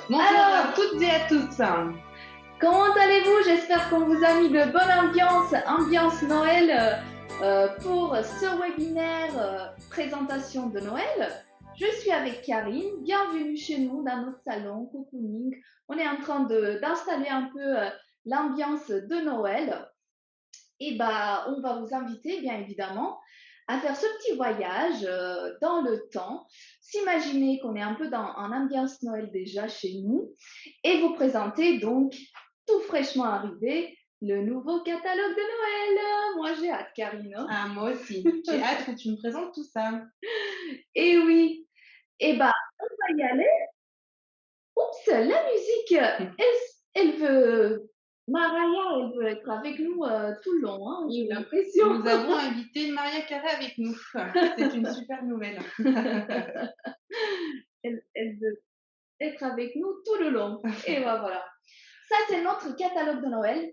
Bonjour à toutes et à tous. Comment allez-vous? J'espère qu'on vous a mis de bonne ambiance Noël pour ce webinaire présentation de Noël. Je suis avec Karine, bienvenue chez nous dans notre salon Cocooning. On est en train d'installer un peu l'ambiance de Noël. Et on va vous inviter bien évidemment à faire ce petit voyage dans le temps, s'imaginer qu'on est un peu en ambiance Noël déjà chez nous et vous présenter donc tout fraîchement arrivé le nouveau catalogue de Noël. Moi j'ai hâte, Karine. Ah, moi aussi, j'ai hâte que tu me présentes tout ça. Et oui, on va y aller. Oups, la musique, elle veut... Mariah, elle veut être avec nous tout le long, hein, j'ai l'impression. Nous avons invité Maria Carré avec nous. C'est une super nouvelle. Elle veut être avec nous tout le long. Et voilà. Ça, c'est notre catalogue de Noël.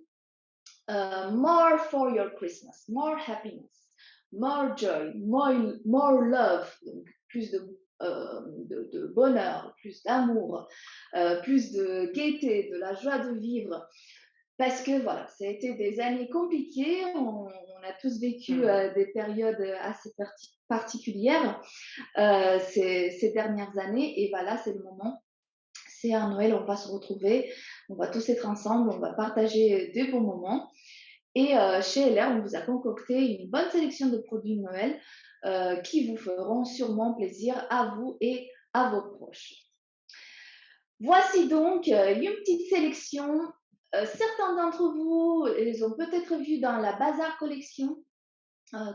More for your Christmas, more happiness, more joy, more love. Donc, plus de bonheur, plus d'amour, plus de gaieté, de la joie de vivre. Parce que voilà, ça a été des années compliquées, on a tous vécu des périodes assez particulières ces dernières années, et voilà, c'est le moment. C'est un Noël, on va se retrouver, on va tous être ensemble, on va partager des bons moments. Et chez LR, on vous a concocté une bonne sélection de produits de Noël qui vous feront sûrement plaisir à vous et à vos proches. Voici donc une petite sélection. Certains d'entre vous les ont peut-être vus dans la Bazar Collection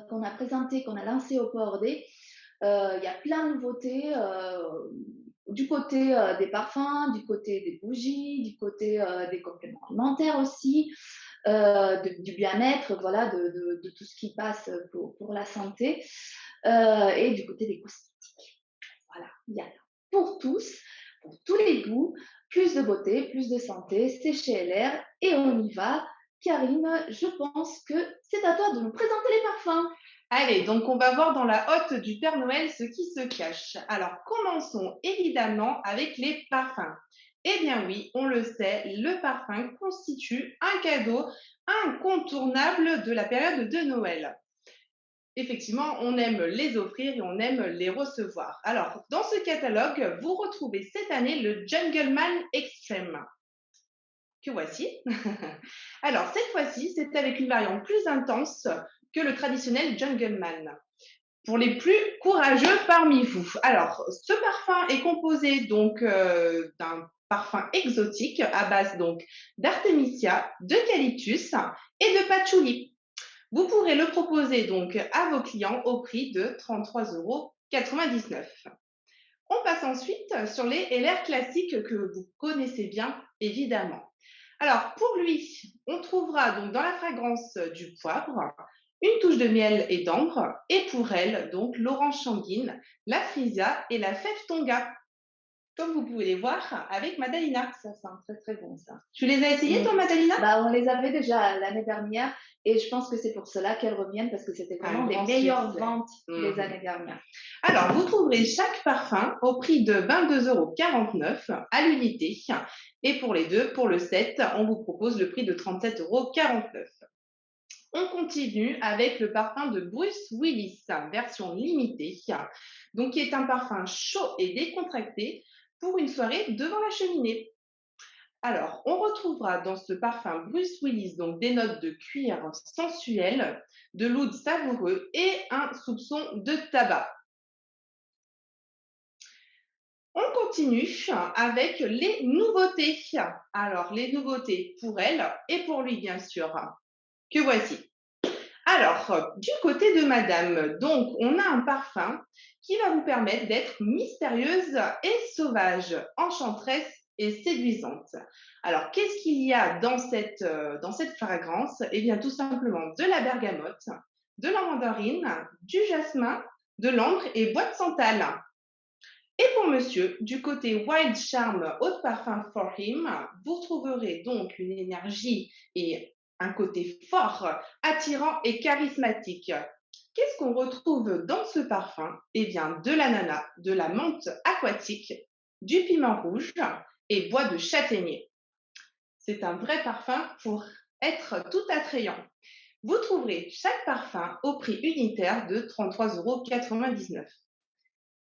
qu'on a présentée, qu'on a lancée au PORD. Il y a plein de nouveautés du côté des parfums, du côté des bougies, du côté des compléments alimentaires aussi, du bien-être, voilà, de tout ce qui passe pour la santé, et du côté des cosmétiques. Voilà, il y a pour tous, pour tous les goûts, plus de beauté, plus de santé, c'est chez LR et on y va. Karine, je pense que c'est à toi de nous présenter les parfums. Allez, donc on va voir dans la hotte du Père Noël ce qui se cache. Alors, commençons évidemment avec les parfums. Eh bien oui, on le sait, le parfum constitue un cadeau incontournable de la période de Noël. Effectivement, on aime les offrir et on aime les recevoir. Alors, dans ce catalogue, vous retrouvez cette année le Jungleman Extreme, que voici. Alors, cette fois-ci, c'est avec une variante plus intense que le traditionnel Jungleman. Pour les plus courageux parmi vous. Alors, ce parfum est composé donc d'un parfum exotique à base donc d'artémisia, d'eucalyptus et de patchouli. Vous pourrez le proposer donc à vos clients au prix de 33,99 €. On passe ensuite sur les LR classiques que vous connaissez bien, évidemment. Alors, pour lui, on trouvera donc dans la fragrance du poivre, une touche de miel et d'ambre, et pour elle, donc l'orange sanguine, la frisia et la fève tonga. Comme vous pouvez les voir avec Madalina. Ça sent très très bon ça. Tu les as essayés toi, Madalina? On les avait déjà l'année dernière et je pense que c'est pour cela qu'elles reviennent parce que c'était vraiment les meilleures ventes les années dernières. Alors, vous trouverez chaque parfum au prix de 22,49 € à l'unité. Et pour les deux, pour le set, on vous propose le prix de 37,49 €. On continue avec le parfum de Bruce Willis, version limitée, donc qui est un parfum chaud et décontracté pour une soirée devant la cheminée. Alors, on retrouvera dans ce parfum Bruce Willis donc des notes de cuir sensuel, de l'oud savoureux et un soupçon de tabac. On continue avec les nouveautés. Alors, les nouveautés pour elle et pour lui, bien sûr, que voici. Alors, du côté de madame, donc, on a un parfum qui va vous permettre d'être mystérieuse et sauvage, enchanteresse et séduisante. Alors, qu'est-ce qu'il y a dans cette fragrance? Eh bien, tout simplement de la bergamote, de la mandarine, du jasmin, de l'ambre et bois de santal. Et pour monsieur, du côté Wild Charm Eau de Parfum for Him, vous trouverez donc une énergie et un côté fort, attirant et charismatique. Qu'est-ce qu'on retrouve dans ce parfum? Eh bien, de l'ananas, de la menthe aquatique, du piment rouge et bois de châtaignier. C'est un vrai parfum pour être tout attrayant. Vous trouverez chaque parfum au prix unitaire de 33,99 €.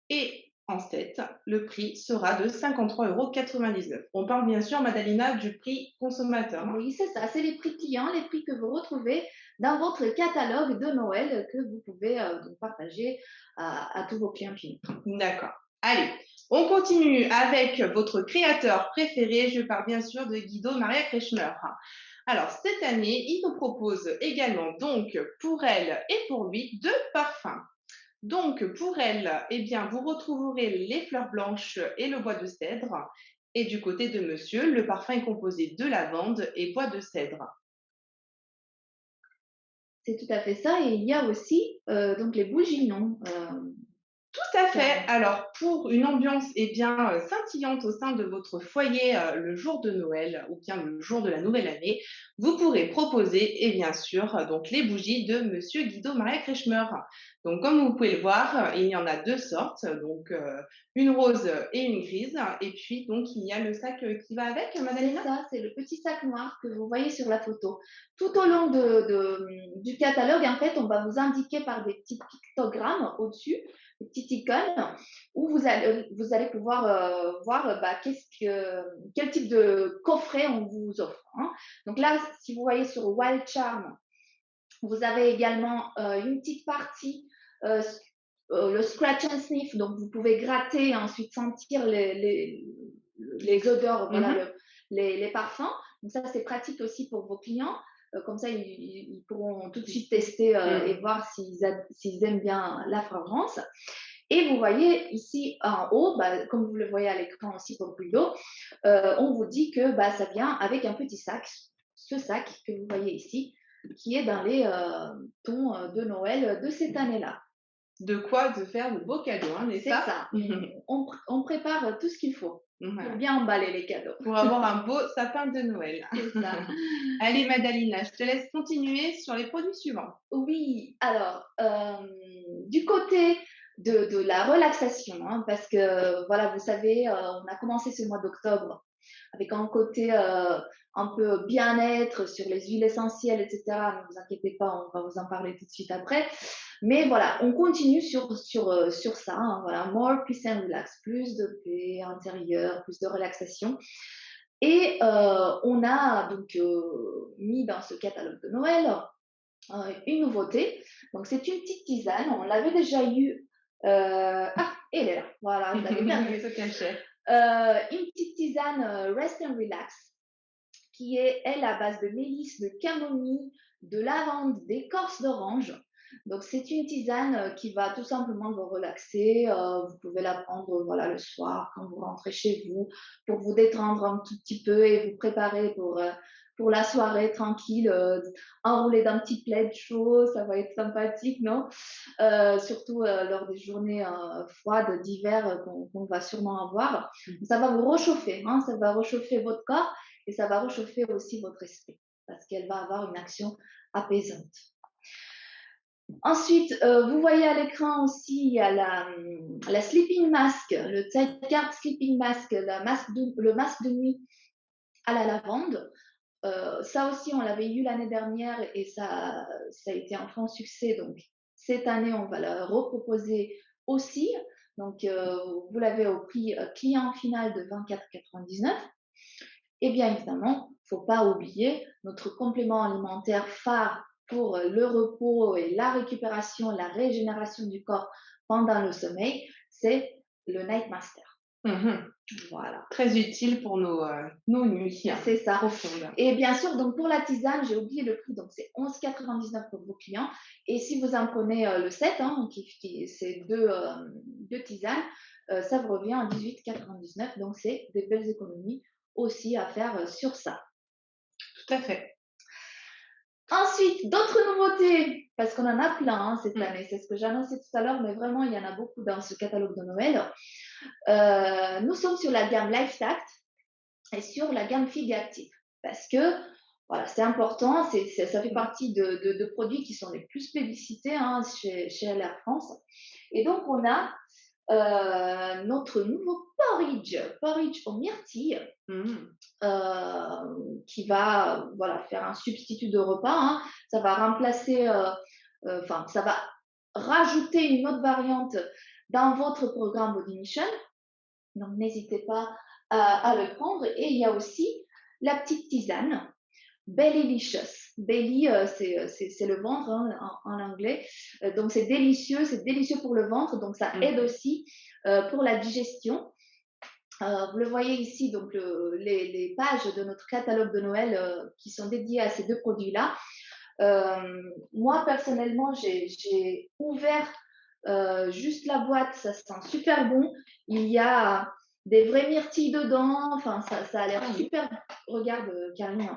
Et en set, le prix sera de 53,99 €. On parle bien sûr, Madalina, du prix consommateur, hein. Oui, c'est ça, c'est les prix clients, les prix que vous retrouvez dans votre catalogue de Noël que vous pouvez donc partager à tous vos clients finaux. D'accord. Allez, on continue avec votre créateur préféré. Je parle bien sûr de Guido Maria Kretschmer. Alors, cette année, il nous propose également, donc, pour elle et pour lui, deux parfums. Donc, pour elle, eh bien, vous retrouverez les fleurs blanches et le bois de cèdre. Et du côté de monsieur, le parfum est composé de lavande et bois de cèdre. C'est tout à fait ça. Et il y a aussi donc les bougies, non Tout à fait. carrément. Alors, pour une ambiance eh bien, scintillante au sein de votre foyer le jour de Noël ou bien le jour de la nouvelle année, vous pourrez proposer, et bien sûr, donc les bougies de Monsieur Guido Maria Kretschmer. Donc, comme vous pouvez le voir, il y en a deux sortes, donc une rose et une grise. Et puis, donc, il y a le sac qui va avec, C'est Madalena. ça, c'est le petit sac noir que vous voyez sur la photo. Tout au long du catalogue, en fait, on va vous indiquer par des petits pictogrammes au-dessus, des petites icônes, où vous allez pouvoir voir quel type de coffret on vous offre, hein. Donc là, si vous voyez sur Wild Charm, vous avez également une petite partie, euh, le scratch and sniff, donc vous pouvez gratter et ensuite sentir les odeurs, voilà, Mhm. les parfums. Donc ça, c'est pratique aussi pour vos clients. Comme ça, ils pourront tout de suite tester et Mhm. voir s'ils aiment bien la fragrance. Et vous voyez ici en haut, bah, comme vous le voyez à l'écran aussi pour Buldo, on vous dit que bah, ça vient avec un petit sac, ce sac que vous voyez ici, qui est dans les tons de Noël de cette année-là. De quoi de faire de beaux cadeaux, hein, n'est-ce C'est pas? ça, on prépare tout ce qu'il faut pour Voilà. bien emballer les cadeaux. Pour avoir un beau sapin de Noël. C'est ça. Allez, Madalina, je te laisse continuer sur les produits suivants. Oui, alors, du côté de la relaxation, hein, parce que voilà, vous savez, on a commencé ce mois d'octobre avec un côté un peu bien-être sur les huiles essentielles, etc. Ne vous inquiétez pas, on va vous en parler tout de suite après. Mais voilà, on continue sur ça, hein, voilà, more peace and relax, plus de paix intérieure, plus de relaxation. Et on a donc mis dans ce catalogue de Noël une nouveauté. Donc, c'est une petite tisane. On l'avait déjà eu. Ah, elle est là. Voilà, je l'avais Elle perdue. se cachait. Une petite tisane Rest and Relax qui est, elle, à base de mélisse, de camomille, de lavande, d'écorce d'orange. Donc, c'est une tisane qui va tout simplement vous relaxer. Vous pouvez la prendre voilà, le soir quand vous rentrez chez vous pour vous détendre un tout petit peu et vous préparer pour la soirée tranquille, enroulé d'un petit plaid chaud, ça va être sympathique, non? Surtout lors des journées froides d'hiver qu'on va sûrement avoir. Ça va vous réchauffer, hein, ça va réchauffer votre corps et ça va réchauffer aussi votre esprit parce qu'elle va avoir une action apaisante. Ensuite, vous voyez à l'écran aussi, il y a la sleeping mask, le Zeitgeist sleeping mask, le masque de nuit à la lavande. Ça aussi, on l'avait eu l'année dernière et ça a été un franc succès. Donc, cette année, on va le reproposer aussi. Donc, vous l'avez au prix client final de 24,99 €. Et bien évidemment, il ne faut pas oublier notre complément alimentaire phare pour le repos et la récupération, la régénération du corps pendant le sommeil, c'est le Night Master. Mhm. Voilà. Très utile pour nos nuits C'est ça. profondes. Et bien sûr, donc pour la tisane, j'ai oublié le prix, donc c'est 11,99 € pour vos clients. Et si vous en prenez le set, hein, c'est deux tisanes, ça vous revient à 18,99 €. Donc c'est des belles économies aussi à faire sur ça. Tout à fait. Ensuite, d'autres nouveautés, parce qu'on en a plein hein, cette Mm. année, c'est ce que j'annonçais tout à l'heure, mais vraiment, il y en a beaucoup dans ce catalogue de Noël. Nous sommes sur la gamme Life Tact et sur la gamme Figue Active, parce que voilà, c'est important, ça fait partie de produits qui sont les plus plébiscités hein, chez LR France. Et donc, on a notre nouveau porridge aux myrtilles, Mmh. qui va voilà, faire un substitut de repas, hein. Ça va remplacer, enfin, ça va rajouter une autre variante dans votre programme Body Mission. Donc, n'hésitez pas à le prendre. Et il y a aussi la petite tisane Bellylicious. Belly, c'est le ventre hein, en anglais. Donc, c'est délicieux pour le ventre. Donc, ça aide Mmh. aussi pour la digestion. Vous le voyez ici, donc les pages de notre catalogue de Noël qui sont dédiées à ces deux produits-là. Moi, personnellement, j'ai ouvert juste la boîte, ça sent super bon. Il y a des vraies myrtilles dedans, enfin, ça a l'air Ah oui. super. Regarde, Karine,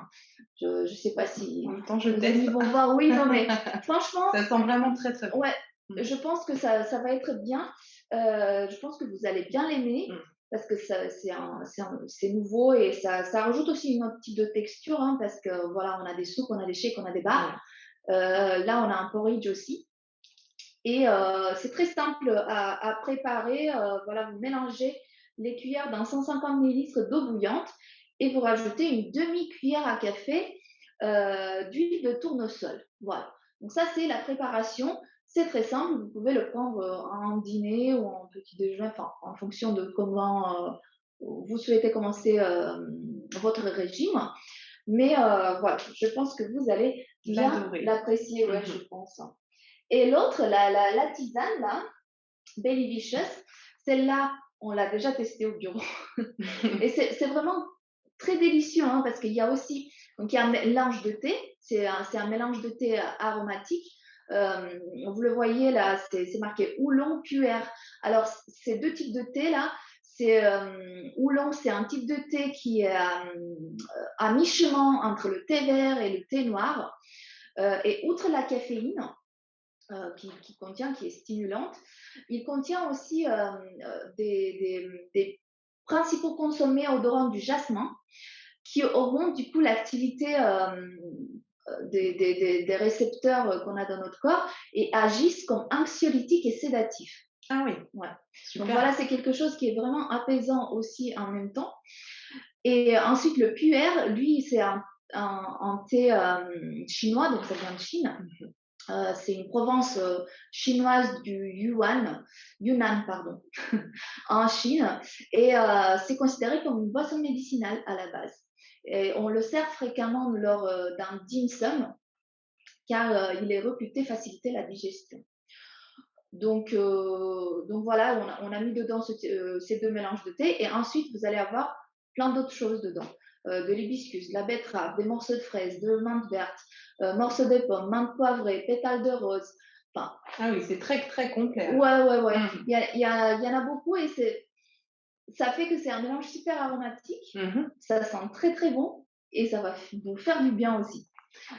je ne sais pas En si même temps, je nos teste. amis vont voir. Oui, non, mais franchement, Ça sent vraiment très, très bon. ouais, Mmh. je pense que ça va être bien. Je pense que vous allez bien l'aimer Mmh. parce que c'est nouveau et ça rajoute aussi une autre type de texture hein, parce que voilà, on a des soupes, on a des shakes, on a des bars. Ouais. Là, on a un porridge aussi. Et c'est très simple à préparer. Voilà, vous mélangez les cuillères dans 150 millilitres d'eau bouillante et vous rajoutez une demi-cuillère à café d'huile de tournesol. Voilà. Donc ça, c'est la préparation. C'est très simple. Vous pouvez le prendre en dîner ou en petit déjeuner, enfin, en fonction de comment vous souhaitez commencer votre régime. Mais voilà, je pense que vous allez bien L'adorer. l'apprécier, ouais, je Mmh. pense. Et l'autre, la tisane, là, Baby Vicious, celle-là, on l'a déjà testée au bureau. Et c'est vraiment très délicieux, hein, parce qu'il y a aussi, donc il y a un mélange de thé, c'est un mélange de thé aromatique. Vous le voyez là, c'est marqué oolong puer. Alors, ces deux types de thé là, c'est oolong, c'est un type de thé qui est à mi-chemin entre le thé vert et le thé noir. Et outre la caféine, qui est stimulante. Il contient aussi des principaux consommés odorants du jasmin qui auront du coup l'activité des récepteurs qu'on a dans notre corps et agissent comme anxiolytiques et sédatifs. Ah oui, Ouais. Donc super. voilà, c'est quelque chose qui est vraiment apaisant aussi en même temps. Et ensuite, le puer, lui, c'est un thé chinois, donc ça vient de Chine. Mmh. C'est une province chinoise du Yunnan, pardon, en Chine. Et c'est considéré comme une boisson médicinale à la base. Et on le sert fréquemment lors d'un dim sum, car il est réputé faciliter la digestion. Donc voilà, on a mis dedans ces deux mélanges de thé. Et ensuite, vous allez avoir plein d'autres choses dedans. De l'hibiscus, de la betterave, des morceaux de fraises, de menthe verte, morceaux de pommes, menthe poivrée, pétales de rose. Enfin, Ah oui, c'est très, très complet. ouais. Mmh. Il y en a beaucoup et ça fait que c'est un mélange super aromatique. Mmh. Ça sent très très bon et ça va vous faire du bien aussi.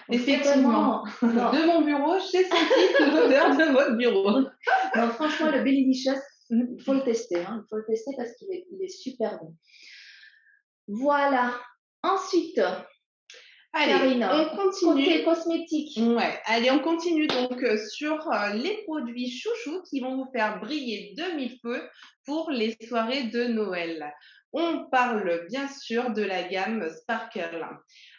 Donc c'est Effectivement. vraiment, non, De mon bureau, j'ai senti l'odeur de votre bureau. non, franchement, le Belly Delicious, Mmh. il faut le tester. Hein, il faut le tester parce qu'il est super bon. Voilà. Ensuite, Allez, Karine, on côté continue. cosmétique. Ouais, allez, on continue donc sur les produits chouchous qui vont vous faire briller de mille feux pour les soirées de Noël. On parle bien sûr de la gamme Sparkle.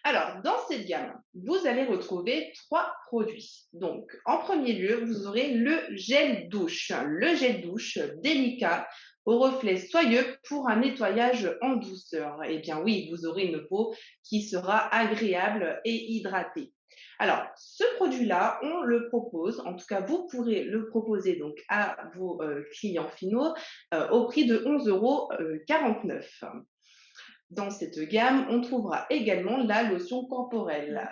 Alors, dans cette gamme, vous allez retrouver trois produits. Donc, en premier lieu, vous aurez le gel douche. Le gel douche délicat au reflet soyeux pour un nettoyage en douceur. Eh bien oui, vous aurez une peau qui sera agréable et hydratée. Alors, ce produit-là, on le propose, en tout cas, vous pourrez le proposer donc à vos clients finaux au prix de 11,49 €. Dans cette gamme, on trouvera également la lotion corporelle.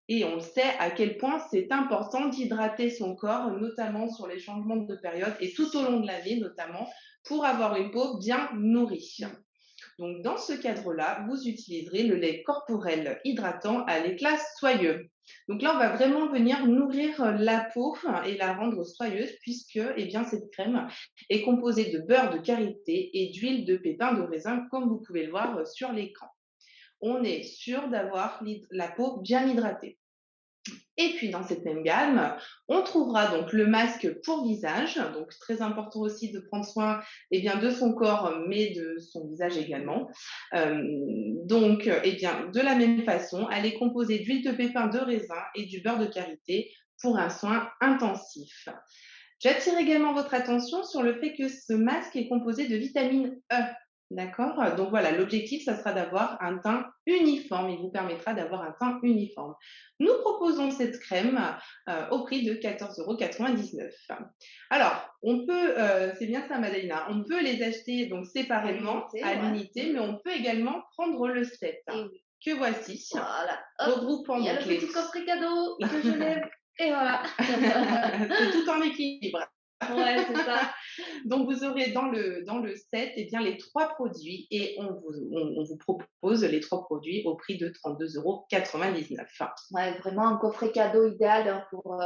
Et on sait à quel point c'est important d'hydrater son corps, notamment sur les changements de période et tout au long de l'année, notamment, pour avoir une peau bien nourrie. Donc, dans ce cadre-là, vous utiliserez le lait corporel hydratant à l'éclat soyeux. Donc là, on va vraiment venir nourrir la peau et la rendre soyeuse puisque eh bien, cette crème est composée de beurre de karité et d'huile de pépins de raisin, comme vous pouvez le voir sur l'écran. On est sûr d'avoir la peau bien hydratée. Et puis dans cette même gamme, on trouvera donc le masque pour visage, donc très important aussi de prendre soin bien, de son corps, mais de son visage également. Donc, bien, de la même façon, elle est composée d'huile de pépin de raisin et du beurre de karité pour un soin intensif. J'attire également votre attention sur le fait que ce masque est composé de vitamine E. D'accord. Donc voilà, l'objectif, ça sera d'avoir un teint uniforme. Il vous permettra d'avoir un teint uniforme. Nous proposons cette crème au prix de 14,99 €. Alors, on peut, c'est bien ça, Madalena, on peut les acheter donc À séparément, l'unité, à ouais. l'unité, mais on peut également prendre le set Et oui, que voici, voilà. Hop, regroupant il y a donc le les. petit coffret cadeau que je lève. Et voilà. C'est tout en équilibre. Ouais, c'est ça. Donc, vous aurez dans le set bien, les trois produits et on vous propose les trois produits au prix de 32,99 €. Ouais, vraiment un coffret cadeau idéal hein, pour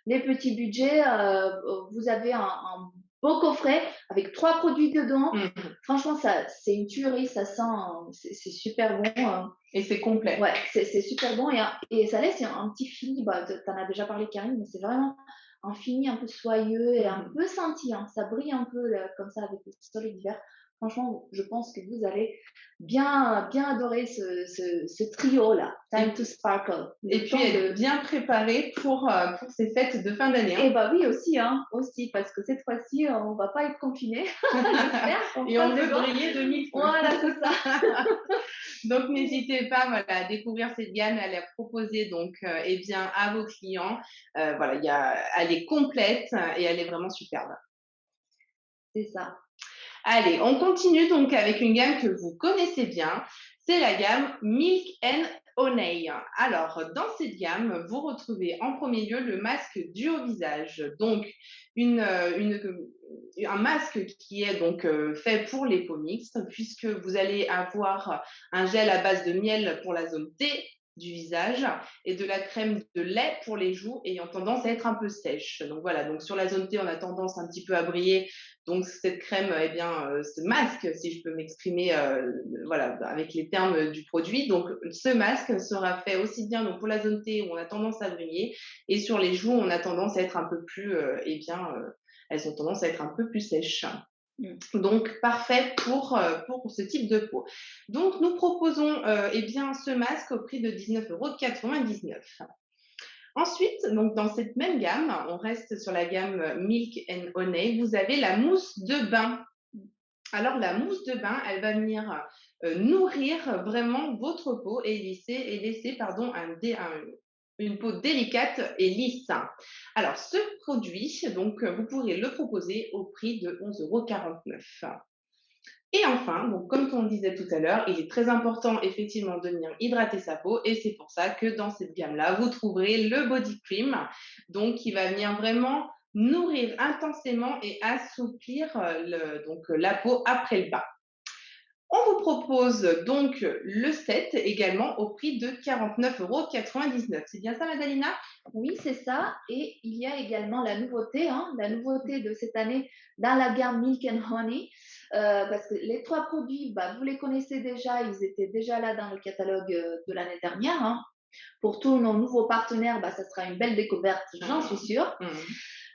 les petits budgets. Vous avez un beau coffret avec 3 produits dedans. Mhm. Franchement, ça, c'est une tuerie, ça sent, c'est super bon. Et c'est complet. Ouais, c'est super bon et ça laisse un petit fini. Bah, tu en as déjà parlé, Karine, mais c'est vraiment un fini un peu soyeux et un Mhm. peu scintillant. Ça brille un peu là, comme ça avec le soleil d'hiver. Franchement, je pense que vous allez bien adorer ce trio-là. Time Et, to Sparkle. et Le puis temps être de. bien préparé pour ces fêtes de fin d'année. Eh bah oui, aussi, hein, aussi, parce que cette fois-ci, on va pas être confinés. J'espère qu'on Et on croise les veut doigts. briller de mille feux. Voilà, c'est ça. Donc n'hésitez pas voilà, à découvrir cette gamme, à la proposer donc bien, à vos clients. Voilà, elle est complète et elle est vraiment superbe. C'est ça. Allez, on continue donc avec une gamme que vous connaissez bien, c'est la gamme Milk and Honey. Alors, dans cette gamme, vous retrouvez en premier lieu le masque du au visage. Donc, un masque qui est donc fait pour les peaux mixtes, puisque vous allez avoir un gel à base de miel pour la zone T du visage et de la crème de lait pour les joues ayant tendance à être un peu sèche. Donc voilà, donc sur la zone T, on a tendance un petit peu à briller, donc cette crème, ce masque, si je peux m'exprimer, voilà, avec les termes du produit. Donc ce masque sera fait aussi bien donc pour la zone T où on a tendance à briller et sur les joues on a tendance à être un peu plus, elles ont tendance à être un peu plus sèches. Mm. Donc parfait pour ce type de peau. Donc nous proposons bien ce masque au prix de 19,99 €. Ensuite, donc dans cette même gamme, on reste sur la gamme Milk and Honey, vous avez la mousse de bain. Alors la mousse de bain, elle va venir nourrir vraiment votre peau et laisser pardon, une peau délicate et lisse. Alors ce produit, donc vous pourrez le proposer au prix de 11,49 €. Et enfin, donc comme on le disait tout à l'heure, il est très important effectivement de venir hydrater sa peau et c'est pour ça que dans cette gamme-là, vous trouverez le body cream, donc qui va venir vraiment nourrir intensément et assouplir la peau après le bain. On vous propose donc le set également au prix de 49,99 €. C'est bien ça, Madalina? Oui, c'est ça. Et il y a également la nouveauté, hein, la nouveauté de cette année dans la gamme Milk and Honey, parce que les 3 produits, bah, vous les connaissez déjà, ils étaient déjà là dans le catalogue de l'année dernière. Hein. Pour tous nos nouveaux partenaires, bah, ça sera une belle découverte, j'en suis sûre. Mmh.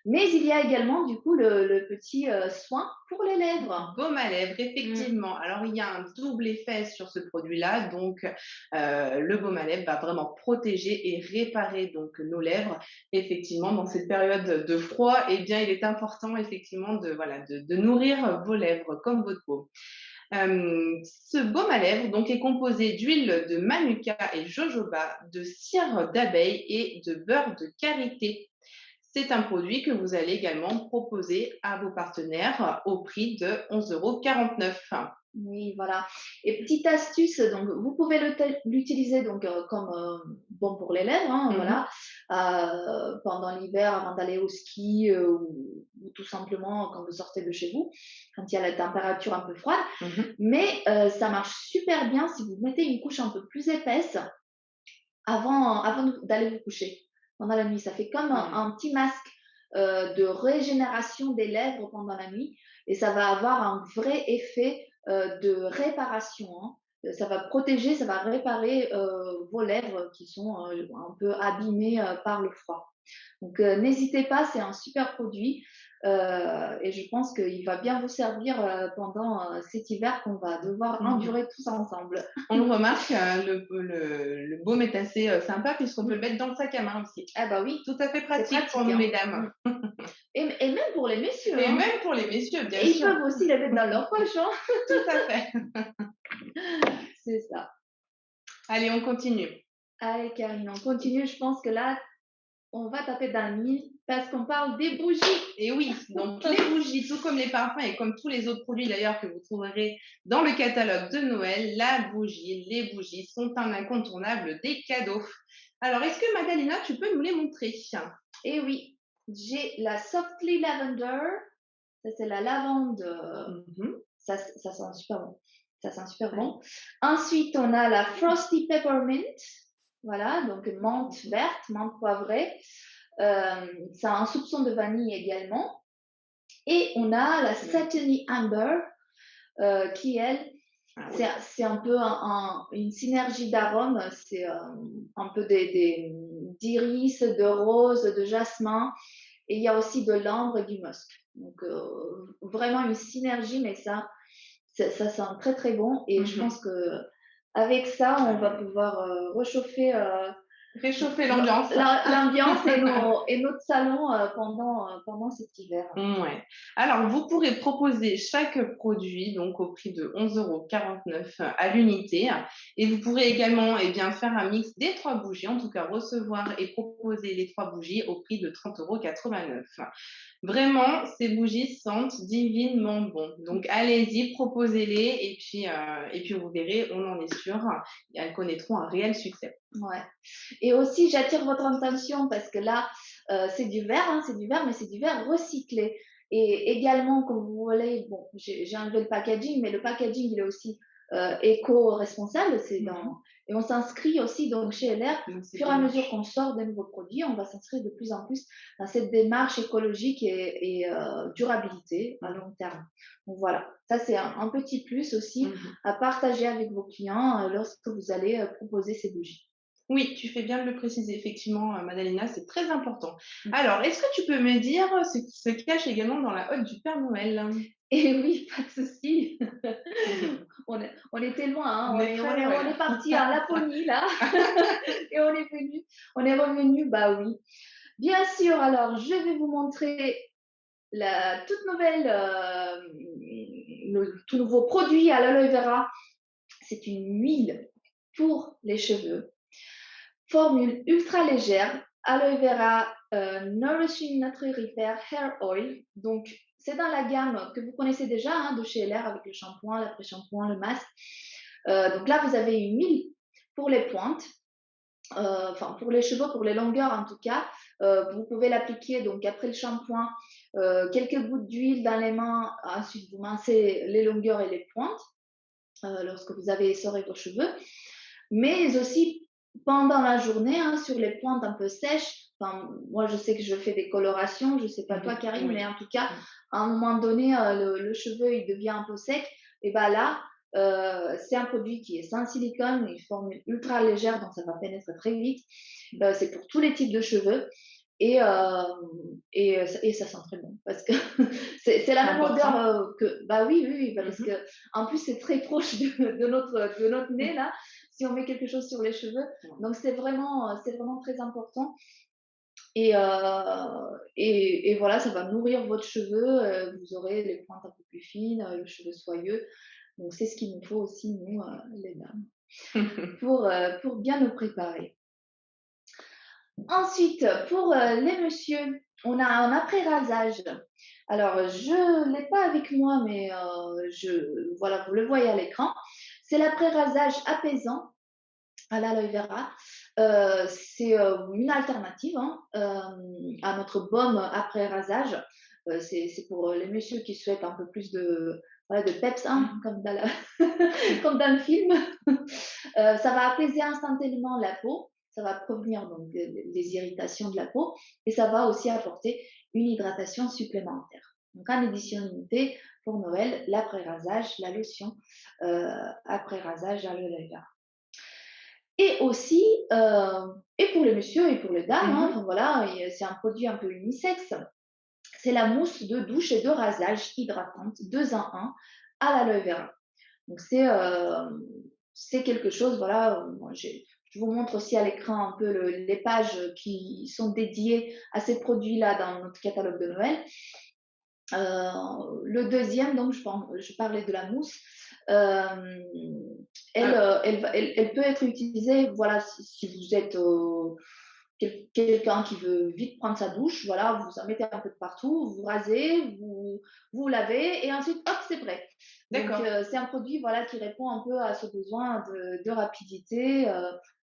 Mais il y a également du coup le petit soin pour les lèvres. Baume à lèvres, Mm. effectivement. Alors, il y a un double effet sur ce produit-là. Donc, le baume à lèvres va vraiment protéger et réparer donc nos lèvres. Effectivement, dans cette période de froid, bien, il est important effectivement de nourrir vos lèvres comme votre peau. Ce baume à lèvres donc est composé d'huile de manuka et jojoba, de cire d'abeille et de beurre de karité. C'est un produit que vous allez également proposer à vos partenaires au prix de 11,49 €. Oui, voilà. Et petite astuce, donc vous pouvez l'utiliser donc comme bon pour les lèvres, hein, Mhm, voilà, pendant l'hiver avant d'aller au ski ou tout simplement quand vous sortez de chez vous, quand il y a la température un peu froide. mhm. Mais ça marche super bien si vous mettez une couche un peu plus épaisse avant d'aller vous coucher pendant la nuit. Ça fait comme un petit masque de régénération des lèvres pendant la nuit et ça va avoir un vrai effet de réparation. Hein. ça va protéger, ça va réparer vos lèvres qui sont un peu abîmées par le froid. Donc, n'hésitez pas, c'est un super produit et je pense qu'il va bien vous servir pendant cet hiver qu'on va devoir Mhm. endurer tous ensemble. On le remarque, le baume est assez sympa puisqu'on peut le mettre dans le sac à main aussi. Ah bah oui, Tout à fait c'est pratique pour pratique, nous, hein. mesdames. Et même pour les messieurs, Et hein. même pour les messieurs, bien Et ils sûr. peuvent aussi les mettre dans leur poche, hein. Tout à fait. C'est ça. Allez, on continue. Allez, Karine, on continue. Je pense que là, on va taper dans le mille parce qu'on parle des bougies. Et oui, donc les bougies, tout comme les parfums et comme tous les autres produits d'ailleurs que vous trouverez dans le catalogue de Noël, les bougies sont un incontournable des cadeaux. Alors, est-ce que Madalina, tu peux nous les montrer? Et oui, j'ai la Softly Lavender. Ça, c'est la lavande. Mhm. Ça sent super bon. Ça sent super Ouais. bon. Ensuite, on a la Frosty Peppermint. Voilà, donc menthe verte, menthe poivrée. Ça a un soupçon de vanille également. Et on a la Satiny Amber, qui, elle, Ah oui. c'est un peu une synergie d'arômes. C'est un peu d'iris, de rose, de jasmin. Et il y a aussi de l'ambre et du musc. Donc, vraiment une synergie, mais ça sent très très bon. Et je pense que avec ça, on va pouvoir réchauffer Réchauffer l'ambiance. l'ambiance et notre salon pendant cet hiver. Ouais. Alors, vous pourrez proposer chaque produit donc au prix de 11,49 € à l'unité. Et vous pourrez également bien, faire un mix des trois bougies, en tout cas recevoir et proposer les trois bougies au prix de 30,89 €. Vraiment, ces bougies sentent divinement bon. Donc, allez-y, proposez-les et puis vous verrez, on en est sûr, elles connaîtront un réel succès. Ouais. Et aussi, j'attire votre attention parce que là, c'est du verre, hein, c'est du verre, mais c'est du verre recyclé. Et également, comme vous voulez, bon, j'ai enlevé le packaging, mais le packaging, il est aussi éco-responsable. Mhm. Et on s'inscrit aussi donc chez LR. Donc, Au c'est fur et bien. à mesure qu'on sort des nouveaux produits, on va s'inscrire de plus en plus dans cette démarche écologique et durabilité à long terme. Donc voilà, ça c'est un petit plus aussi Mhm. à partager avec vos clients lorsque vous allez proposer ces bougies. Oui, tu fais bien de le préciser, effectivement, Madalena, c'est très important. Alors, est-ce que tu peux me dire ce qui se cache également dans la hotte du Père Noël? Et oui, pas de souci. Mhm. On était loin, hein. On est très On loin. est parti à Laponie là et on est revenu, bah oui. Bien sûr, alors je vais vous montrer la toute nouvelle, le tout nouveau produit à l'aloe vera. C'est une huile pour les cheveux, formule ultra légère, aloe vera Nourishing Natural Repair Hair Oil. Donc, c'est dans la gamme que vous connaissez déjà hein, de chez LR avec le shampoing, l'après-shampoing, le masque. Donc là, vous avez une huile pour les pointes, enfin pour les cheveux, pour les longueurs en tout cas. Vous pouvez l'appliquer donc après le shampoing, quelques gouttes d'huile dans les mains. Ensuite, vous mincez les longueurs et les pointes lorsque vous avez essoré vos cheveux. Mais aussi pendant la journée, hein, sur les pointes un peu sèches. Enfin, moi, je sais que je fais des colorations, je ne sais pas toi, Karine, mais Oui. en tout cas, à un moment donné, le cheveu, il devient un peu sec. Et bien là, c'est un produit qui est sans silicone, une formule ultra légère, donc ça va pénétrer très vite. C'est pour tous les types de cheveux. Et, et ça sent très bon parce que c'est la C'est même odeur important. que bah oui oui, oui parce que Mhm. en plus c'est très proche de notre nez là si on met quelque chose sur les cheveux. Donc c'est vraiment très important. Et, et voilà, ça va nourrir votre cheveu. Vous aurez les pointes un peu plus fines, le cheveu soyeux. Donc c'est ce qu'il nous faut aussi, nous, les dames, pour bien nous préparer. Ensuite, pour les messieurs, on a un après-rasage. Alors, je ne l'ai pas avec moi, mais voilà, vous le voyez à l'écran. C'est l'après-rasage apaisant à l'aloe vera. C'est une alternative hein, à notre baume après rasage. C'est pour les messieurs qui souhaitent un peu plus voilà, de peps, hein, comme, comme dans le film. Ça va apaiser instantanément la peau. Ça va prévenir donc des irritations de la peau et ça va aussi apporter une hydratation supplémentaire. Donc, en édition limitée pour Noël, l'après-rasage, la lotion après-rasage aloe vera. Et aussi, et pour les messieurs et pour les dames, hein, Mmh. enfin voilà, c'est un produit un peu unisexe. C'est la mousse de douche et de rasage hydratante 2 en 1 à l'aloe vera. Donc c'est quelque chose, voilà, moi je vous montre aussi à l'écran un peu les pages qui sont dédiées à ces produits-là dans notre catalogue de Noël. Le deuxième, donc je parlais de la mousse, euh, Alors, elle peut être utilisée, voilà, si vous êtes quelqu'un qui veut vite prendre sa douche, voilà, vous en mettez un peu de partout, vous rasez, vous lavez et ensuite, hop, c'est prêt. Donc, d'accord. c'est un produit, voilà, qui répond un peu à ce besoin de rapidité.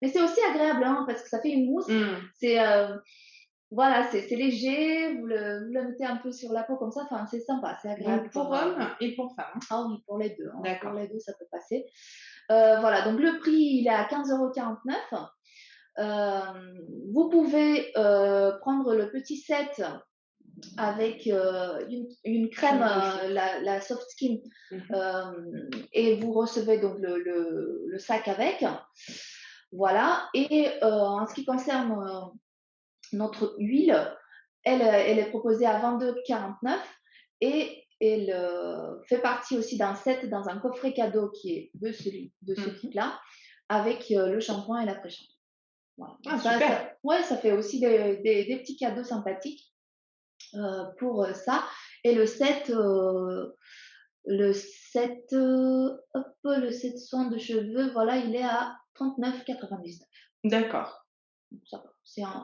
Mais c'est aussi agréable, hein, parce que ça fait une mousse. Mmh. C'est voilà, c'est léger, vous le mettez un peu sur la peau comme ça, enfin, c'est sympa, c'est agréable Donc comme. pour hommes et pour femmes. Ah oui, pour les deux, hein, pour D'accord. les deux, ça peut passer. Voilà, donc le prix, il est à 15,49 €. Vous pouvez prendre le petit set avec une crème, Crème de jour. la Soft Skin, Mmh. et vous recevez donc le sac avec. Voilà. Et en ce qui concerne notre huile, elle est proposée à 22,49 € et elle fait partie aussi d'un set, dans un coffret cadeau qui est de ce Mmh. type-là, avec le shampoing et l'après-shampoing. Voilà. Ah Donc super! ouais, ça fait aussi des petits cadeaux sympathiques pour ça. Et le set soin de cheveux, voilà, il est à 39,99 €. D'accord. Ça va.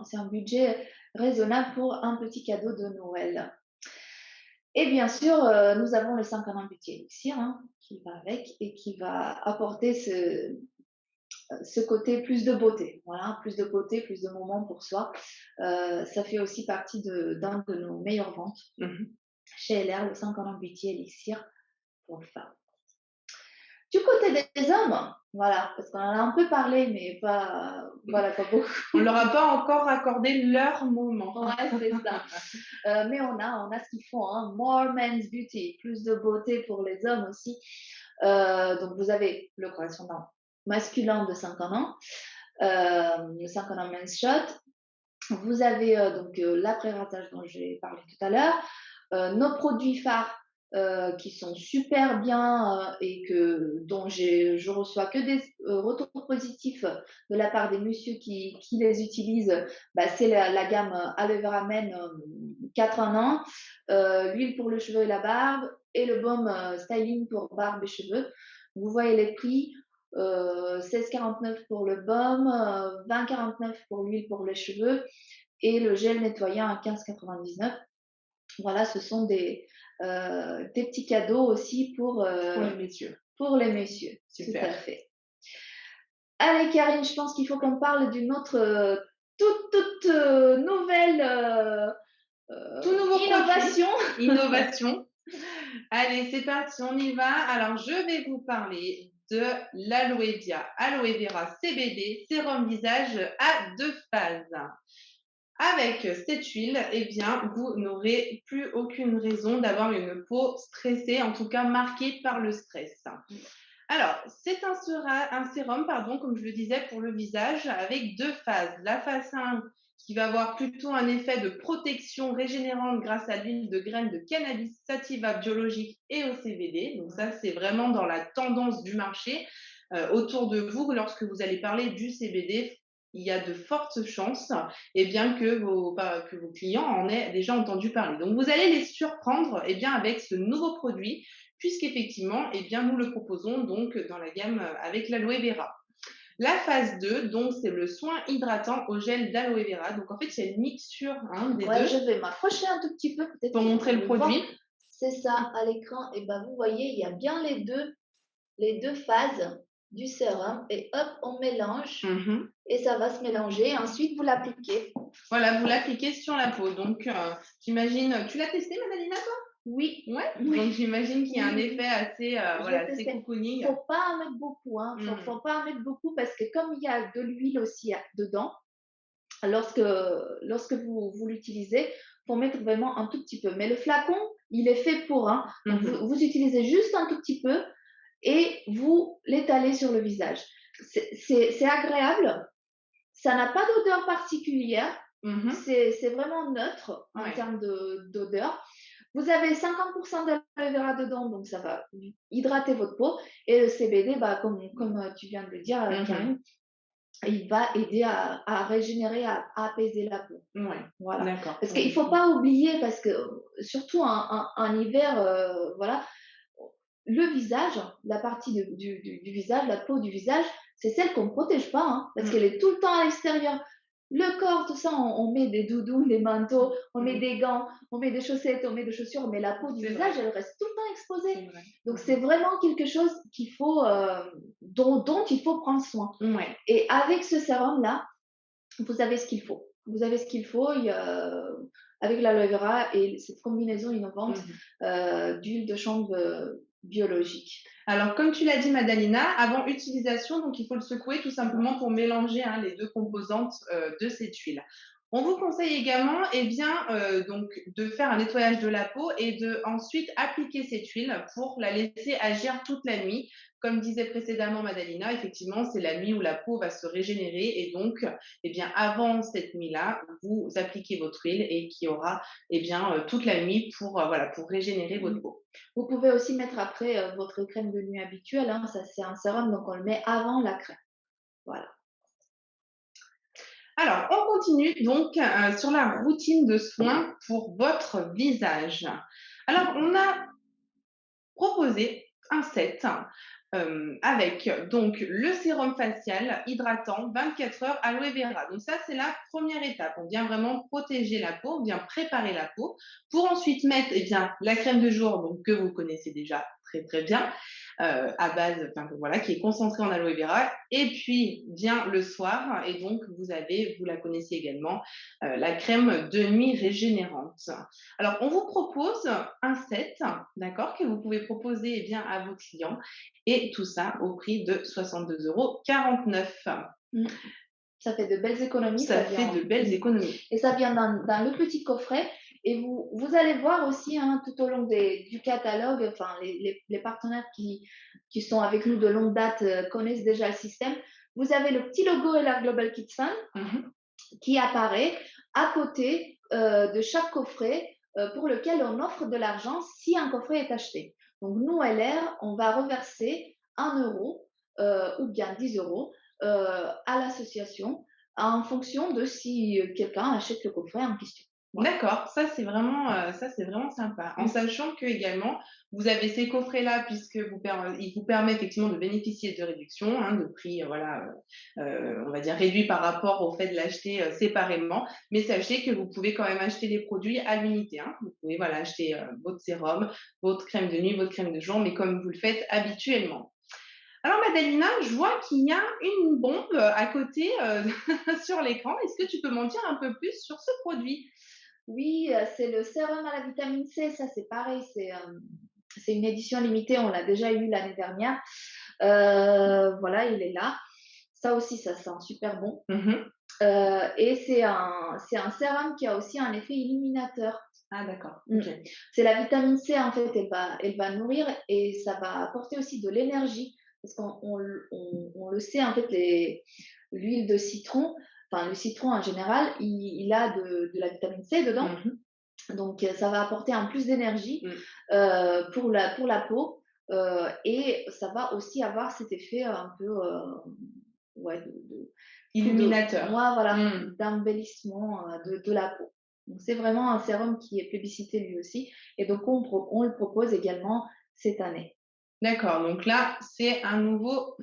C'est un budget raisonnable pour un petit cadeau de Noël. Et bien sûr, nous avons le 5 en 1 Beauty Elixir, hein, qui va avec et qui va apporter ce côté plus de beauté. Voilà, plus de beauté, plus de moments pour soi. Ça fait aussi partie d'un de nos meilleures ventes Mmh. chez LR, le 5 en 1 Beauty Elixir pour femmes. Du côté des hommes, voilà, parce qu'on en a un peu parlé, mais pas, voilà, pas beaucoup. On leur a pas encore accordé leur moment. Ouais, c'est ça. Mais on a ce qu'il faut, hein. More men's beauty, plus de beauté pour les hommes aussi. Donc, vous avez le correspondant masculin de 5 en 1, le 5 en 1 men's shot. Vous avez donc l'après-ratage dont j'ai parlé tout à l'heure, nos produits phares qui sont super bien et dont je reçois que des retours positifs de la part des messieurs qui les utilisent. Bah, c'est la gamme Aloe Vera Men 4 en 1, l'huile pour le cheveu et la barbe et le baume styling pour barbe et cheveux. Vous voyez les prix. 16,49 pour le baume, 20,49 pour l'huile pour les cheveux et le gel nettoyant à 15,99. Voilà, ce sont des petits cadeaux aussi Pour les messieurs. pour les messieurs. Tout Super. à fait. Allez, Karine, je pense qu'il faut qu'on parle d'une autre toute nouvelle Tout nouveau produit, innovation. innovation. Allez, c'est parti, on y va. Alors, je vais vous parler de Aloe Vera CBD, sérum visage à 2 phases. Avec cette huile, eh bien, vous n'aurez plus aucune raison d'avoir une peau stressée, en tout cas marquée par le stress. Alors, c'est un sérum, pardon, comme je le disais, pour le visage, avec 2 phases. La phase 1 qui va avoir plutôt un effet de protection régénérante grâce à l'huile de graines de cannabis sativa biologique et au CBD. Donc ça, c'est vraiment dans la tendance du marché. Autour de vous, lorsque vous allez parler du CBD, il y a de fortes chances bien, que vos clients en aient déjà entendu parler. Donc, vous allez les surprendre bien, avec ce nouveau produit, puisqu'effectivement, bien, nous le proposons donc dans la gamme avec l'aloe vera. La phase 2, donc, c'est le soin hydratant au gel d'aloe vera. Donc, en fait, c'est une mixture des Ouais, deux je vais m'approcher un tout petit peu, peut-être pour que montrer vous le allez voir. produit. C'est ça, à l'écran. Et ben, vous voyez, il y a bien les deux phases du sérum. Et hop, on mélange. Mhm. Et ça va se mélanger. Ensuite, vous l'appliquez. Voilà, vous l'appliquez sur la peau. Donc, j'imagine, tu l'as testé, Madalina, toi? Oui, Ouais. oui, Donc, j'imagine qu'il y a un oui, effet oui. assez, J'ai voilà, assez testé. cocooning. Faut pas en mettre beaucoup, hein. Mm. Faut pas en mettre beaucoup parce que comme il y a de l'huile aussi dedans, lorsque vous l'utilisez, faut mettre vraiment un tout petit peu. Mais le flacon, Il est fait pour, hein. Donc, vous utilisez juste un tout petit peu et vous l'étalez sur le visage. C'est agréable, ça n'a pas d'odeur particulière, c'est vraiment neutre en termes d'odeur. Vous avez 50% d'aloe vera dedans, donc ça va hydrater votre peau. Et le CBD, bah, comme tu viens de le dire, Karine, il va aider à régénérer, à apaiser la peau. Ouais, voilà. D'accord. Parce qu'il ne faut pas oublier, parce que surtout en hiver, voilà, le visage, la partie du visage, la peau du visage, c'est celle qu'on ne protège pas, hein, parce qu'elle est tout le temps à l'extérieur. Le corps, tout ça, on met des doudous, des manteaux, on met des gants, on met des chaussettes, on met des chaussures, mais la peau du visage, elle reste tout le temps exposée. Donc, c'est vraiment quelque chose qu'il faut, dont il faut prendre soin. Et avec ce sérum-là, vous avez ce qu'il faut. Vous avez ce qu'il faut avec l'aloe vera et cette combinaison innovante d'huile de chanvre biologique. Alors, comme tu l'as dit, Madalina, avant utilisation, donc il faut le secouer tout simplement pour mélanger les deux composantes de cette huile. On vous conseille également donc, de faire un nettoyage de la peau et de ensuite appliquer cette huile pour la laisser agir toute la nuit. Comme disait précédemment Madalina, effectivement, c'est la nuit où la peau va se régénérer et donc, avant cette nuit-là, vous appliquez votre huile et qui aura toute la nuit pour régénérer votre peau. Vous pouvez aussi mettre après votre crème de nuit habituelle, hein, ça c'est un sérum, donc on le met avant la crème. Voilà. Alors, on continue donc sur la routine de soins pour votre visage. Alors, on a proposé un set avec donc le sérum facial hydratant 24 heures aloe vera. Donc ça, c'est la première étape. On vient vraiment protéger la peau, on vient préparer la peau pour ensuite mettre la crème de jour donc, que vous connaissez déjà très très bien, à base, qui est concentrée en aloe vera. Et puis vient le soir et donc vous la connaissez également, la crème de nuit régénérante. Alors on vous propose un set, d'accord, que vous pouvez proposer à vos clients et tout ça au prix de 62,49 €. Ça fait de belles économies. Ça fait de belles économies. Et ça vient dans le petit coffret. Et vous allez voir aussi tout au long du catalogue, enfin les partenaires qui sont avec nous de longue date connaissent déjà le système. Vous avez le petit logo Ella Global Kids Fund qui apparaît à côté de chaque coffret pour lequel on offre de l'argent si un coffret est acheté. Donc nous, LR, on va reverser 1 euro ou bien 10 euros à l'association en fonction de si quelqu'un achète le coffret en question. Voilà. D'accord, ça c'est vraiment sympa. En sachant que également vous avez ces coffrets-là puisque il vous permet effectivement de bénéficier de réductions, de prix, on va dire réduit par rapport au fait de l'acheter séparément. Mais sachez que vous pouvez quand même acheter des produits à l'unité. Vous pouvez acheter votre sérum, votre crème de nuit, votre crème de jour, mais comme vous le faites habituellement. Alors Madalina, je vois qu'il y a une bombe à côté sur l'écran. Est-ce que tu peux m'en dire un peu plus sur ce produit? Oui, c'est le sérum à la vitamine C. Ça, c'est pareil. C'est une édition limitée. On l'a déjà eu l'année dernière. Voilà, il est là. Ça aussi, ça sent super bon. Et c'est un sérum qui a aussi un effet illuminateur. Ah d'accord. Okay. C'est la vitamine C, en fait, elle va nourrir et ça va apporter aussi de l'énergie. Parce qu'on le sait, en fait, l'huile de citron, enfin le citron en général, il a de la vitamine C dedans. Donc ça va apporter un plus d'énergie pour la peau et ça va aussi avoir cet effet un peu illuminateur. D'embellissement de la peau. Donc c'est vraiment un sérum qui est plébiscité lui aussi et donc on le propose également cette année. D'accord, donc là c'est un nouveau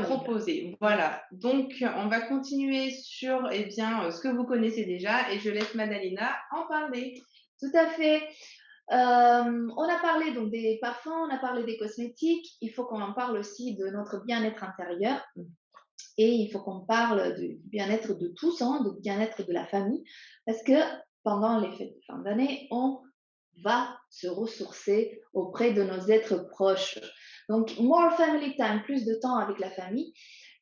proposé. Voilà, donc on va continuer sur ce que vous connaissez déjà et je laisse Madalina en parler. Tout à fait. On a parlé donc des parfums, on a parlé des cosmétiques, il faut qu'on en parle aussi de notre bien-être intérieur. Et il faut qu'on parle du bien-être de tous, du bien-être de la famille, parce que pendant les fêtes de fin d'année, on va se ressourcer auprès de nos êtres proches. Donc, more family time, plus de temps avec la famille.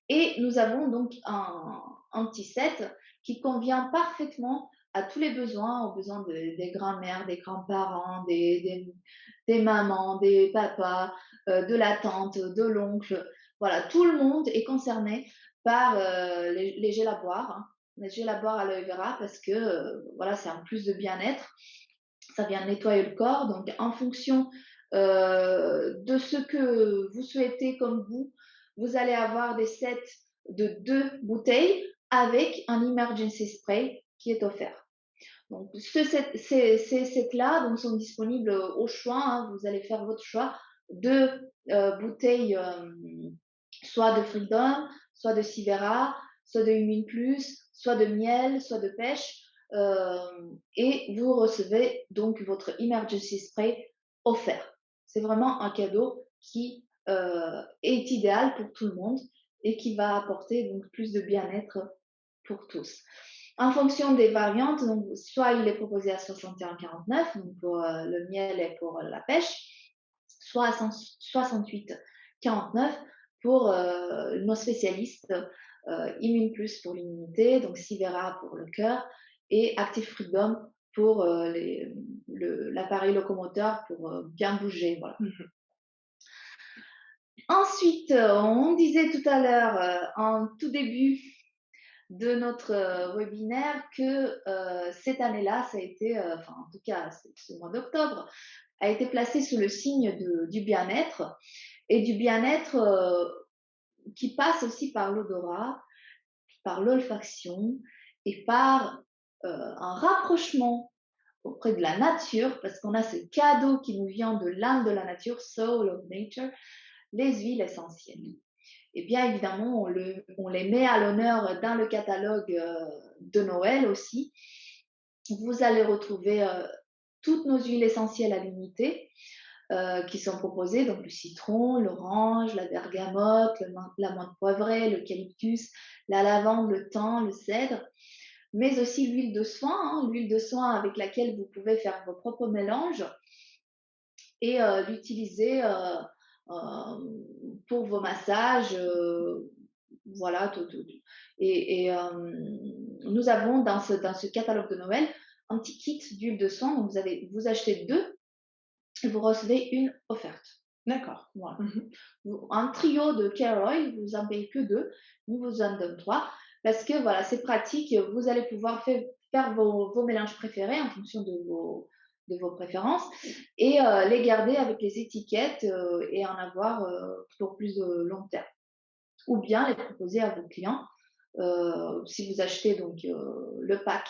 Et nous avons donc un petit set qui convient parfaitement à tous les besoins, aux besoins des grands-mères, des grands-parents, des mamans, des papas, de la tante, de l'oncle. Voilà, tout le monde est concerné par les gels à boire, hein. Les gels à boire aloe vera parce que voilà, c'est en plus de bien-être, ça vient nettoyer le corps. Donc, en fonction de ce que vous souhaitez comme vous allez avoir des sets de 2 bouteilles avec un emergency spray qui est offert. Donc, ces sets-là donc, sont disponibles au choix, hein, vous allez faire votre choix de bouteilles, soit de Freedom, soit de Sivera, soit de Humin Plus, soit de miel, soit de pêche. Et vous recevez donc votre emergency spray offert. C'est vraiment un cadeau qui est idéal pour tout le monde et qui va apporter donc plus de bien-être pour tous. En fonction des variantes, donc soit il est proposé à 61,49 donc pour le miel et pour la pêche, soit à 68,49 pour nos spécialistes, Immune Plus pour l'immunité, donc Sivera pour le cœur et Active Freedom pour l'appareil locomoteur pour bien bouger. Voilà. Ensuite, on disait tout à l'heure, en tout début de notre webinaire que cette année-là, ça a été, enfin en tout cas ce mois d'octobre, a été placé sous le signe du bien-être et du bien-être qui passe aussi par l'odorat, par l'olfaction et par un rapprochement auprès de la nature, parce qu'on a ce cadeau qui nous vient de l'âme de la nature, soul of nature, les huiles essentielles. Et bien évidemment, on les met à l'honneur dans le catalogue de Noël aussi. Vous allez retrouver toutes nos huiles essentielles à l'unité qui sont proposées, donc le citron, l'orange, la bergamote, la menthe poivrée, l'eucalyptus, la lavande, le thym, le cèdre, mais aussi l'huile de soin, hein, l'huile de soin avec laquelle vous pouvez faire vos propres mélanges et l'utiliser pour vos massages, voilà. Et nous avons dans ce catalogue de Noël un petit kit d'huile de soin. Donc vous achetez 2 et vous recevez une offerte. D'accord. Voilà. Un trio de Care Oil, vous en payez que 2, nous vous en donnons 3 parce que voilà, c'est pratique. Vous allez pouvoir faire vos mélanges préférés en fonction de vos préférences et les garder avec les étiquettes et en avoir pour plus de long terme. Ou bien les proposer à vos clients si vous achetez donc le pack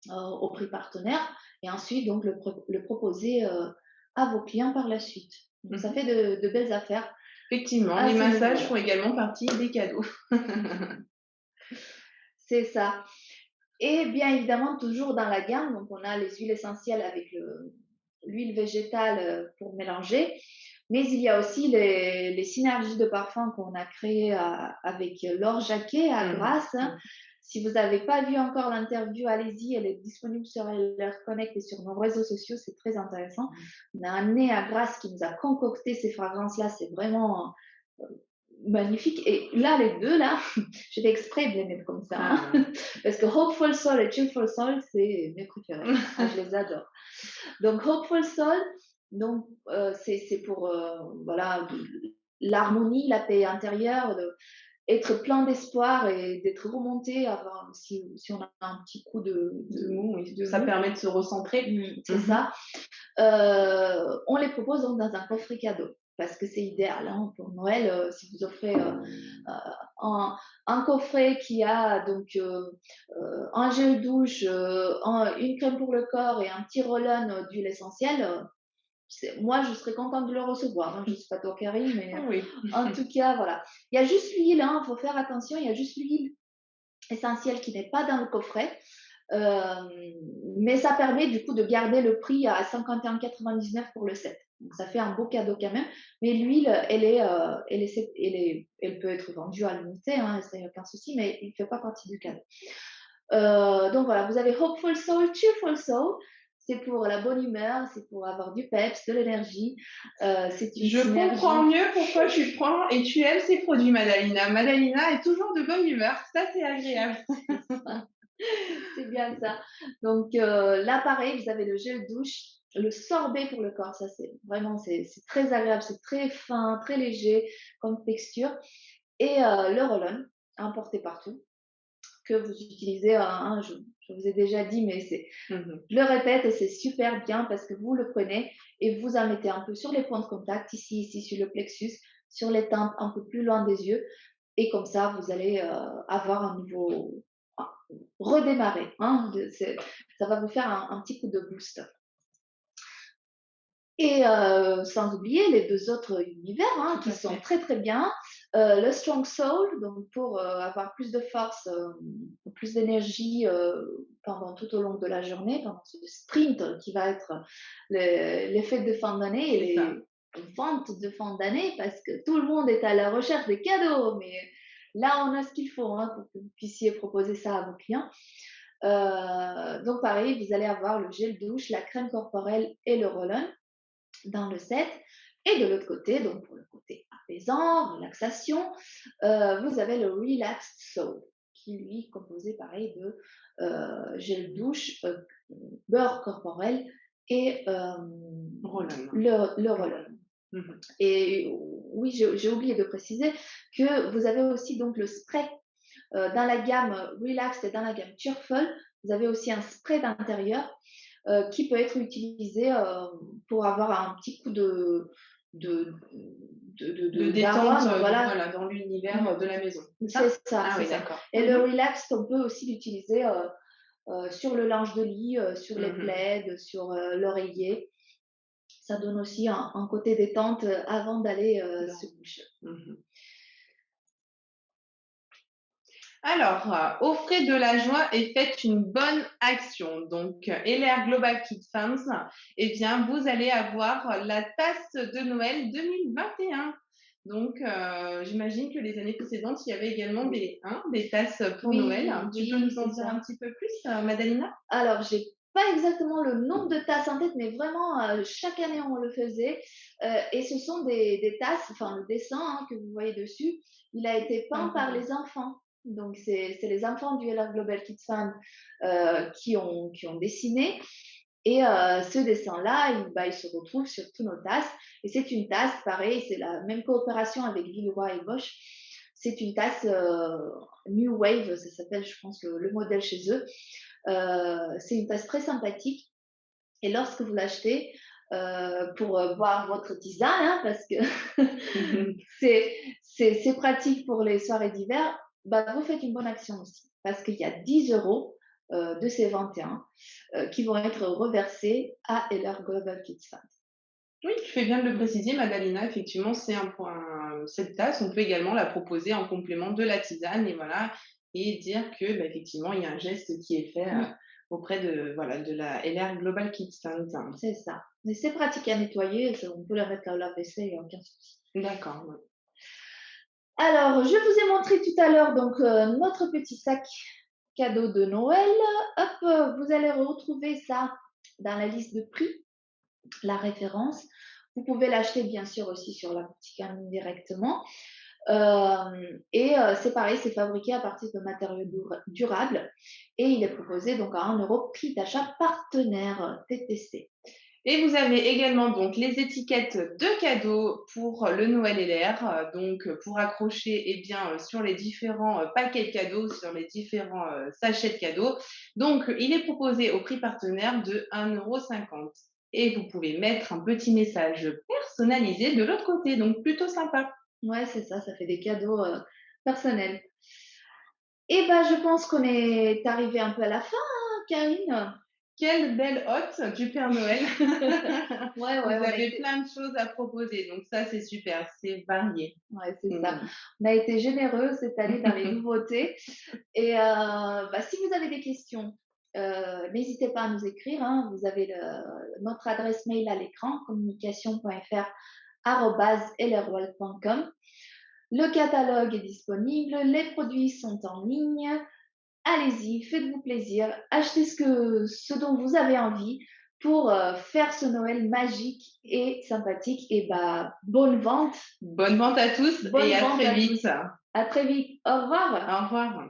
au prix partenaire et ensuite donc le proposer à vos clients par la suite. Donc ça fait de belles affaires. Effectivement, les massages font également partie des cadeaux. C'est ça. Et bien évidemment, toujours dans la gamme, donc on a les huiles essentielles avec l'huile végétale pour mélanger, mais il y a aussi les synergies de parfum qu'on a créées avec Laure Jacquet à Grasse. Si vous n'avez pas vu encore l'interview, allez-y, elle est disponible sur LR Connect et sur nos réseaux sociaux, c'est très intéressant. On a amené à Grasse qui nous a concocté ces fragrances-là, c'est vraiment magnifique. Et là, les deux, là, j'ai fait exprès de les mettre comme ça. Hein, parce que Hopeful Soul et Cheerful Soul, c'est mes préférés. Je les adore. Donc, Hopeful Soul, donc, c'est pour voilà, l'harmonie, la paix intérieure, être plein d'espoir et d'être remonté si on a un petit coup de mou. Ça permet de se recentrer. C'est ça. On les propose donc dans un coffret cadeau parce que c'est idéal hein, pour Noël. Si vous offrez un coffret qui a donc un gel douche, une crème pour le corps et un petit roll-on d'huile essentielle, moi je serais contente de le recevoir. Hein. Je ne sais pas toi Karine, mais oui. En tout cas voilà. Il y a juste l'huile, il faut faire attention, il y a juste l'huile essentielle qui n'est pas dans le coffret. Mais ça permet du coup de garder le prix à 51,99 pour le set. Donc ça fait un beau cadeau quand même. Mais l'huile, elle peut être vendue à l'unité, hein, ça n'y a aucun souci, mais il ne fait pas partie du cadeau. Donc voilà, vous avez Hopeful Soul, Cheerful Soul. C'est pour la bonne humeur, c'est pour avoir du peps, de l'énergie. Je comprends mieux pourquoi tu prends et tu aimes ces produits, Madalina. Madalina est toujours de bonne humeur, ça c'est agréable. C'est bien ça. Donc là, pareil, vous avez le gel douche, le sorbet pour le corps. Ça, c'est vraiment, c'est très agréable, c'est très fin, très léger comme texture. Et le roll-on, importé partout, que vous utilisez je vous ai déjà dit, mais Mhm. je le répète, et c'est super bien parce que vous le prenez et vous en mettez un peu sur les points de contact, ici, sur le plexus, sur les tempes, un peu plus loin des yeux. Et comme ça, vous allez avoir un nouveau, ah, redémarrer. Hein, ça va vous faire un petit coup de boost. Et sans oublier les 2 autres univers, hein, Tout qui à sont fait. très, très bien. Le Strong Soul, donc pour avoir plus de force, plus d'énergie tout au long de la journée, pendant ce sprint qui va être les fêtes de fin d'année et C'est ça. les ventes de fin d'année, parce que tout le monde est à la recherche des cadeaux. Mais là, on a ce qu'il faut, hein, pour que vous puissiez proposer ça à vos clients. Donc pareil, vous allez avoir le gel douche, la crème corporelle et le roll-on dans le set. Et de l'autre côté, donc pour le côté apaisant, relaxation, vous avez le Relaxed Soul, qui lui est composé pareil de gel douche, beurre corporel et Roland. le Ouais. roll-on. Mhm. Et oui, j'ai oublié de préciser que vous avez aussi donc le spray dans la gamme Relaxed et dans la gamme Turfle. Vous avez aussi un spray d'intérieur qui peut être utilisé pour avoir un petit coup de, De détente, d'arôme, voilà. voilà, dans l'univers Mm, de la maison. C'est c'est ça? ça, Ah c'est oui, ça. d'accord. Et le relax, on peut aussi l'utiliser sur le linge de lit, sur les Mhm. plaids, sur l'oreiller. Ça donne aussi un côté détente avant d'aller se Non. coucher. Mhm. Alors, offrez de la joie et faites une bonne action. Donc, LR Global Kids Funds, eh bien, vous allez avoir la tasse de Noël 2021. Donc, j'imagine que les années précédentes, il y avait également Oui, des tasses pour Noël. oui, Tu peux oui, nous en c'est dire ça. un petit peu plus, Madalina? Alors, j'ai pas exactement le nombre de tasses en tête, mais vraiment, chaque année, on le faisait. Et ce sont des tasses, enfin, le dessin hein, que vous voyez dessus, il a été peint par Sympa. les enfants. Donc, c'est les enfants du LR Global Kids Fund qui ont dessiné. Et ce dessin-là, il se retrouve sur tous nos tasses. Et c'est une tasse, pareil, c'est la même coopération avec Villeroy et Bosch. C'est une tasse New Wave, ça s'appelle, je pense, le modèle chez eux. C'est une tasse très sympathique. Et lorsque vous l'achetez, pour boire votre tisane, hein, parce que c'est pratique pour les soirées d'hiver, bah, vous faites une bonne action aussi. Parce qu'il y a 10 euros de ces 21 qui vont être reversés à LR Global Kids Fund. Oui, tu fais bien de le Mm. préciser, Madalina. Effectivement, c'est un point. Cette tasse, on peut également la proposer en complément de la tisane et voilà, et dire que, bah, effectivement, il y a un geste qui est fait Mm, auprès de, voilà, de la LR Global Kids Fund. c'est ça. Mais c'est pratique à nettoyer, on peut la mettre à la vaisselle, il n'y a aucun souci. D'accord. Ouais. Alors, je vous ai montré tout à l'heure donc notre petit sac cadeau de Noël. Hop, vous allez retrouver ça dans la liste de prix, la référence. Vous pouvez l'acheter bien sûr aussi sur la boutique en ligne directement. Et c'est pareil, c'est fabriqué à partir de matériaux durables et il est proposé donc à 1 euro prix d'achat partenaire TTC. Et vous avez également donc les étiquettes de cadeaux pour le Noël LR, donc pour accrocher eh bien, sur les différents paquets de cadeaux, sur les différents sachets de cadeaux. Donc, il est proposé au prix partenaire de 1,50 €. Et vous pouvez mettre un petit message personnalisé de l'autre côté, donc plutôt sympa. Ouais, c'est ça fait des cadeaux personnels. Et ben, je pense qu'on est arrivé un peu à la fin, hein, Karine. Quelle belle hôte du Père Noël. Ouais, ouais, Vous avez plein de choses à proposer, donc ça c'est super, c'est varié. ouais, c'est ça. Mmh. On a été généreux cette année dans les nouveautés. Et bah, si vous avez des questions, n'hésitez pas à nous écrire. Hein. Vous avez notre adresse mail à l'écran, communication.fr@lrworld.com. Le catalogue est disponible, les produits sont en ligne. Allez-y, faites-vous plaisir, achetez ce dont vous avez envie pour faire ce Noël magique et sympathique. Et bah, Bonne vente à tous et bonne à vente très à vite. tous. À très vite. Au revoir. Au revoir.